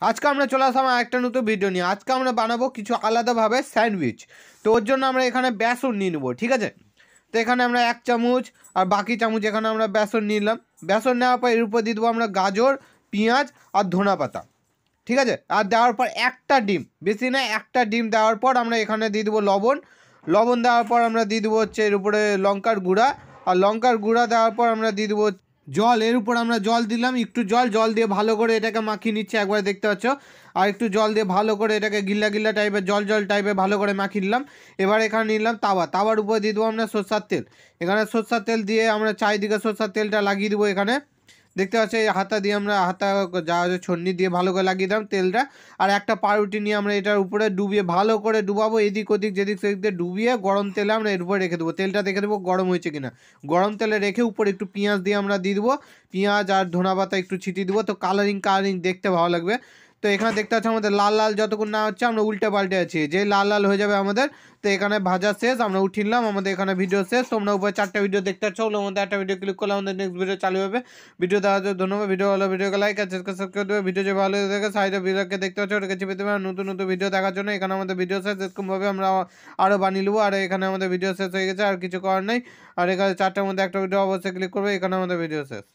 আজকে আমরা চলে আসলাম একটা নতুন ভিডিও নিয়ে। আজকে আমরা বানাবো কিছু আলাদাভাবে স্যান্ডউইচ। তো ওর জন্য আমরা এখানে বেসন নিয়ে নেবো, ঠিক আছে। তো এখানে আমরা 1 চামচ আর বাকি চামচ এখানে আমরা বেসন নিলাম। বেসন নেওয়ার পর এর উপর দিয়ে দেবো আমরা গাজর, পেঁয়াজ আর ধনা পাতা, ঠিক আছে। আর দেওয়ার পর একটা ডিম, বেশি না, একটা ডিম দেওয়ার পর আমরা এখানে দিয়ে দেবো লবণ। লবণ দেওয়ার পর আমরা দিয়ে দেবো হচ্ছে এর উপরে লঙ্কার গুঁড়া, আর লঙ্কার গুঁড়া দেওয়ার পর আমরা দিয়ে দেবো জল। এর উপর আমরা জল দিলাম, একটু জল দিয়ে ভালো করে এটাকে মাখিয়ে নিচ্ছে, একবার দেখতে পাচ্ছ। আর একটু জল দিয়ে ভালো করে এটাকে গিল্লা গিল্লা টাইপের জল টাইপের ভালো করে মাখিয়ে নিলাম। এবার এখানে নিলাম তাওয়ার উপরে দিয়ে দেবো আমরা সরষার তেল। এখানে সরষার তেল দিয়ে আমরা চারিদিকে সরষার তেলটা লাগিয়ে দেবো। এখানে দেখতে পাচ্ছি এই হাতা দিয়ে আমরা যা ছন্নি দিয়ে ভালো করে লাগিয়ে দিলাম তেলটা। আর একটা পাউরুটি নিয়ে আমরা এটার উপরে ডুবিয়ে ভালো করে ডুবাবো, এদিক ওদিক যেদিক সেদিক দিয়ে ডুবিয়ে গরম তেলে আমরা এর উপরে রেখে দেবো। তেলটা দেখে দেবো গরম হয়েছে কিনা। গরম তেলে রেখে উপরে একটু পেঁয়াজ দিয়ে আমরা দিয়ে দেবো, পেঁয়াজ আর ধনা পাতা একটু ছিটিয়ে দেবো, তো কালারিং দেখতে ভালো লাগবে। তো এখানে দেখতে পাচ্ছি আমাদের লাল লাল যতক্ষণ না হচ্ছে আমরা উল্টে পাল্টে আছি, যে লাল লাল হয়ে যাবে আমাদের। তো এখানে ভাজা শেষ, আমরা উঠিয়ে নিলাম, আমাদের এখানে ভিডিও শেষ। তোমরা উপরে 4টা ভিডিও দেখতে পাচ্ছ, ওগুলোর মধ্যে একটা ভিডিও ক্লিক করলে আমাদের নেক্সট ভিডিও চালু হবে। ভিডিও দেওয়ার জন্য ধন্যবাদ। ভিডিও ভালো ভিডিওকে লাইক আর সাবস্ক্রাইব করে দেবে। ভিডিও যে ভালো দেখে সাইডে ভিডিওকে দেখতে পাচ্ছ, ওটাকে চেপে দেবে। নতুন নতুন ভিডিও দেখার জন্য এখানে আমাদের ভিডিও শেষ, এরকমভাবে আমরা আরও বানিয়ে নেবো। আর এখানে আমাদের ভিডিও শেষ হয়ে গেছে, আর কিছু করার নেই। আর এখানে 4টার মধ্যে একটা ভিডিও অবশ্যই ক্লিক করবে, এখানে আমাদের ভিডিও শেষ।